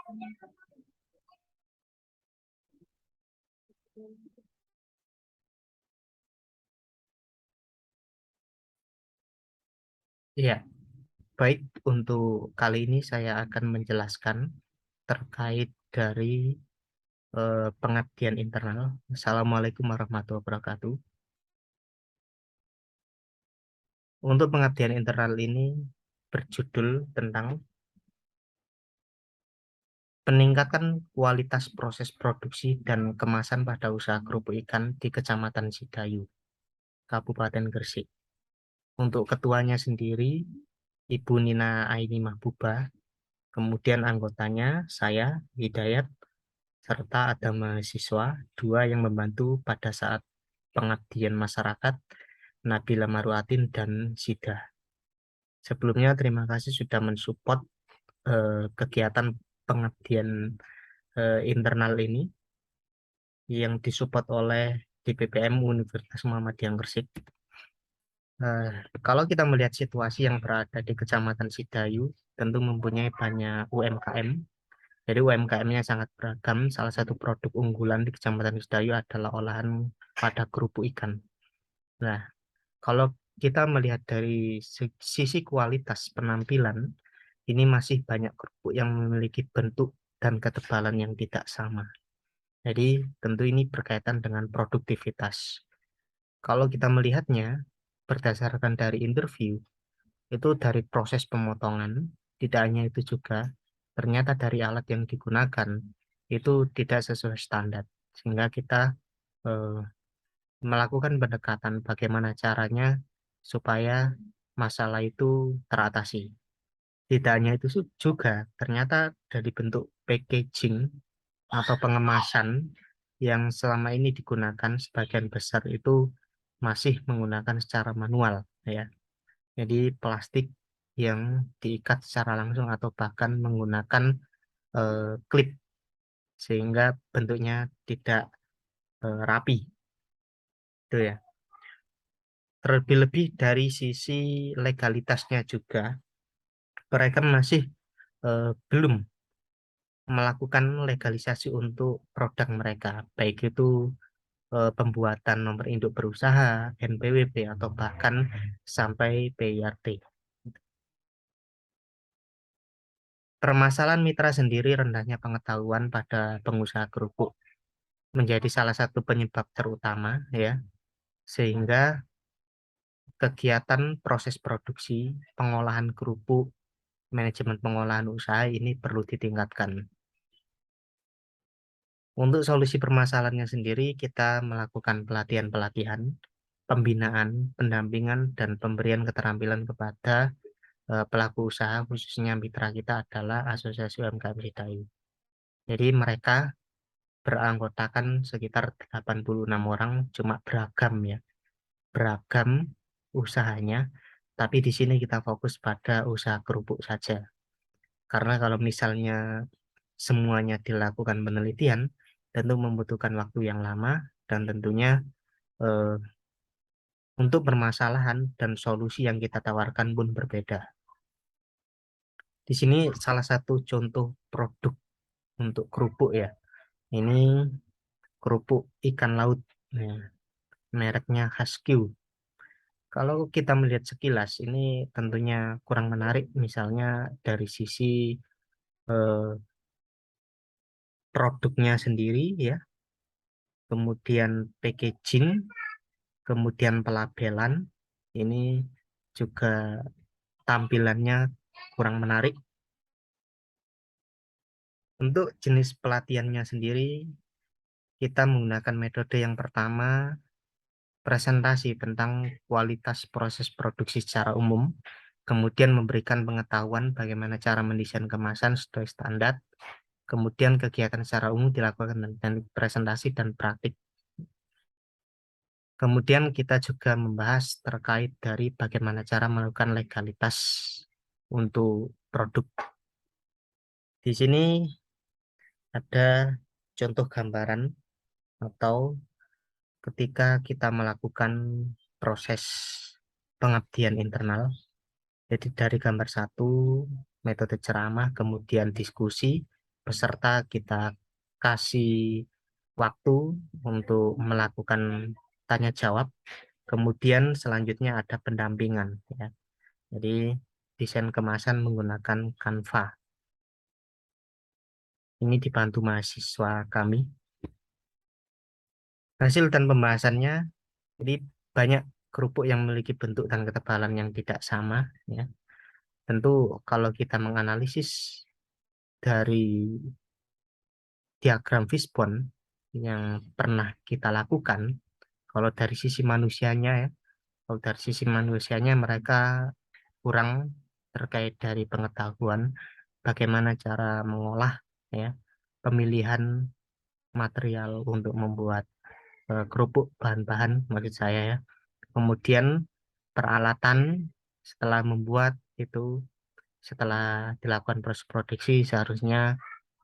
Iya, baik. Untuk kali ini saya akan menjelaskan terkait dari pengabdian internal. Assalamualaikum warahmatullahi wabarakatuh. Untuk pengabdian internal ini berjudul tentang peningkatan kualitas proses produksi dan kemasan pada usaha kerupuk ikan di Kecamatan Sidayu, Kabupaten Gresik. Untuk ketuanya sendiri, Ibu Nina Aini Mahbubah, kemudian anggotanya saya, Hidayat, serta ada mahasiswa, dua yang membantu pada saat pengabdian masyarakat, Nabila Maruatin dan Sida. Sebelumnya terima kasih sudah mensupport kegiatan pengabdian internal ini yang disupport oleh DPPM Universitas Muhammadiyah Gresik. Kalau kita melihat situasi yang berada di Kecamatan Sidayu, tentu mempunyai banyak UMKM. Jadi UMKM-nya sangat beragam. Salah satu produk unggulan di Kecamatan Sidayu adalah olahan pada kerupuk ikan. Nah, kalau kita melihat dari sisi kualitas penampilan, ini masih banyak kerupuk yang memiliki bentuk dan ketebalan yang tidak sama. Jadi tentu ini berkaitan dengan produktivitas. Kalau kita melihatnya berdasarkan dari interview, itu dari proses pemotongan, tidak hanya itu juga, ternyata dari alat yang digunakan itu tidak sesuai standar. Sehingga kita eh, melakukan pendekatan bagaimana caranya supaya masalah itu teratasi. Tidak hanya itu juga, ternyata dari bentuk packaging atau pengemasan yang selama ini digunakan sebagian besar itu masih menggunakan secara manual, ya. Jadi plastik yang diikat secara langsung atau bahkan menggunakan klip sehingga bentuknya tidak rapi, itu ya. Terlebih-lebih dari sisi legalitasnya juga, mereka masih belum melakukan legalisasi untuk produk mereka, baik itu pembuatan nomor induk berusaha, NPWP, atau bahkan sampai PIRT. Permasalahan mitra sendiri rendahnya pengetahuan pada pengusaha kerupuk menjadi salah satu penyebab terutama, ya, sehingga kegiatan proses produksi, pengolahan kerupuk, manajemen pengolahan usaha ini perlu ditingkatkan. Untuk solusi permasalahannya sendiri, kita melakukan pelatihan-pelatihan, pembinaan, pendampingan, dan pemberian keterampilan kepada pelaku usaha, khususnya mitra kita adalah Asosiasi UMKM Sidayu. Jadi mereka beranggotakan sekitar 86 orang, cuma beragam ya, beragam usahanya, tapi di sini kita fokus pada usaha kerupuk saja. Karena kalau misalnya semuanya dilakukan penelitian, tentu membutuhkan waktu yang lama dan tentunya eh, untuk permasalahan dan solusi yang kita tawarkan pun berbeda. Di sini salah satu contoh produk untuk kerupuk ya. Ini kerupuk ikan laut. Nah, mereknya Husky. Kalau kita melihat sekilas, ini tentunya kurang menarik, misalnya dari sisi eh, produknya sendiri, ya, kemudian packaging, kemudian pelabelan, ini juga tampilannya kurang menarik. Untuk jenis pelatihannya sendiri, kita menggunakan metode yang pertama, presentasi tentang kualitas proses produksi secara umum, kemudian memberikan pengetahuan bagaimana cara mendesain kemasan sesuai standar, kemudian kegiatan secara umum dilakukan dengan presentasi dan praktik. Kemudian kita juga membahas terkait dari bagaimana cara melakukan legalitas untuk produk. Di sini ada contoh gambaran atau ketika kita melakukan proses pengabdian internal. Jadi dari gambar satu, metode ceramah, kemudian diskusi, peserta kita kasih waktu untuk melakukan tanya jawab. Kemudian selanjutnya ada pendampingan ya. Jadi desain kemasan menggunakan Canva. Ini dibantu mahasiswa kami. Hasil dan pembahasannya, jadi banyak kerupuk yang memiliki bentuk dan ketebalan yang tidak sama ya. Tentu kalau kita menganalisis dari diagram Fishbone yang pernah kita lakukan, kalau dari sisi manusianya ya, kalau dari sisi manusianya mereka kurang terkait dari pengetahuan bagaimana cara mengolah ya, pemilihan material untuk membuat kerupuk bahan-bahan maksud saya ya. Kemudian peralatan setelah membuat itu, setelah dilakukan proses produksi seharusnya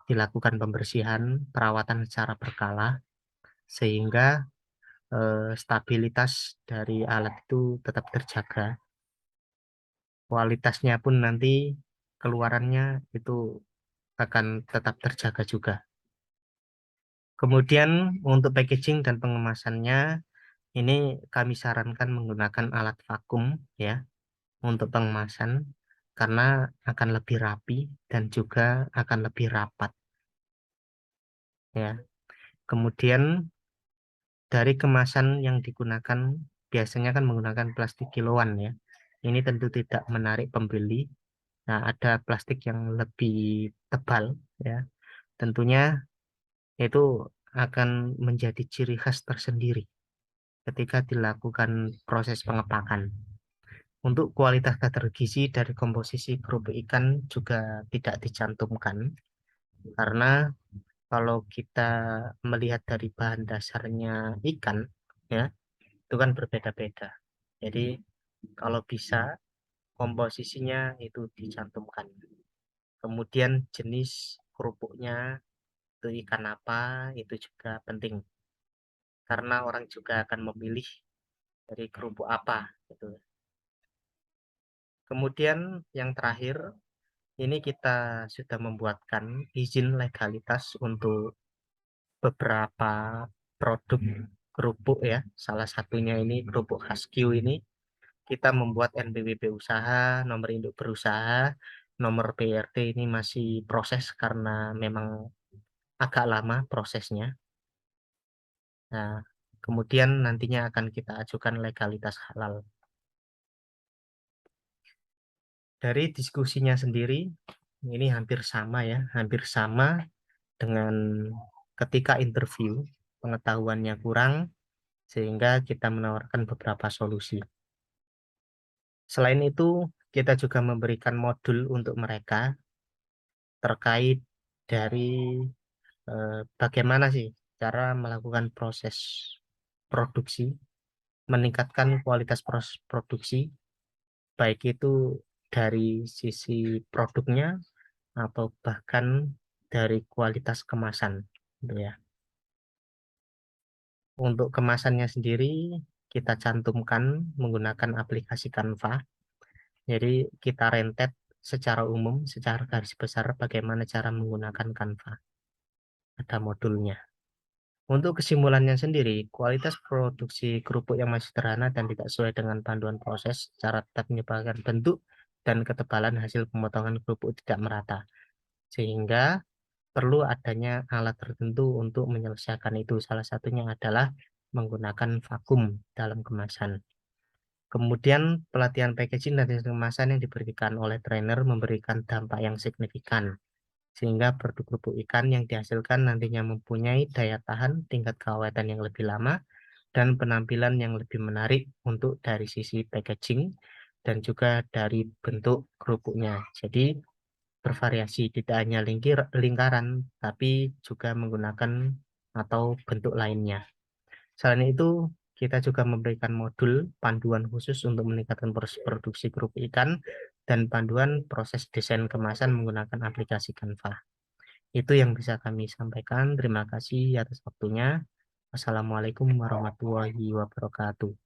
dilakukan pembersihan, perawatan secara berkala sehingga stabilitas dari alat itu tetap terjaga. Kualitasnya pun nanti keluarannya itu akan tetap terjaga juga. Kemudian untuk packaging dan pengemasannya ini kami sarankan menggunakan alat vakum ya untuk pengemasan karena akan lebih rapi dan juga akan lebih rapat ya. Kemudian dari kemasan yang digunakan biasanya kan menggunakan plastik kiloan ya. Ini tentu tidak menarik pembeli. Nah, ada plastik yang lebih tebal ya. Tentunya itu akan menjadi ciri khas tersendiri ketika dilakukan proses pengepakan. Untuk kualitas kadar gizi dari komposisi kerupuk ikan juga tidak dicantumkan karena kalau kita melihat dari bahan dasarnya ikan ya itu kan berbeda-beda. Jadi kalau bisa komposisinya itu dicantumkan. Kemudian jenis kerupuknya itu ikan apa itu juga penting karena orang juga akan memilih dari kerupuk apa gitu. Kemudian yang terakhir ini kita sudah membuatkan izin legalitas untuk beberapa produk kerupuk ya. Salah satunya ini kerupuk khas Q ini kita membuat NPWP usaha, nomor induk berusaha, nomor PRT ini masih proses karena memang agak lama prosesnya. Nah, kemudian nantinya akan kita ajukan legalitas halal. Dari diskusinya sendiri, ini hampir sama ya, hampir sama dengan ketika interview, pengetahuannya kurang, sehingga kita menawarkan beberapa solusi. Selain itu, kita juga memberikan modul untuk mereka terkait dari bagaimana sih cara melakukan proses produksi, meningkatkan kualitas proses produksi, baik itu dari sisi produknya atau bahkan dari kualitas kemasan, gitu ya. Untuk kemasannya sendiri kita cantumkan menggunakan aplikasi Canva. Jadi kita rentet secara umum, secara garis besar bagaimana cara menggunakan Canva. Ada modulnya. Untuk kesimpulannya sendiri, kualitas produksi kerupuk yang masih sederhana dan tidak sesuai dengan panduan proses, cara tetap menyebabkan bentuk dan ketebalan hasil pemotongan kerupuk tidak merata. Sehingga perlu adanya alat tertentu untuk menyelesaikan itu. Salah satunya adalah menggunakan vakum dalam kemasan. Kemudian pelatihan packaging dan desain kemasan yang diberikan oleh trainer memberikan dampak yang signifikan. Sehingga produk kerupuk ikan yang dihasilkan nantinya mempunyai daya tahan, tingkat keawetan yang lebih lama, dan penampilan yang lebih menarik untuk dari sisi packaging dan juga dari bentuk kerupuknya. Jadi bervariasi, tidak hanya lingkaran, tapi juga menggunakan atau bentuk lainnya. Selain itu, kita juga memberikan modul panduan khusus untuk meningkatkan proses produksi kerupuk ikan dan panduan proses desain kemasan menggunakan aplikasi Canva. Itu yang bisa kami sampaikan. Terima kasih atas waktunya. Wassalamualaikum warahmatullahi wabarakatuh.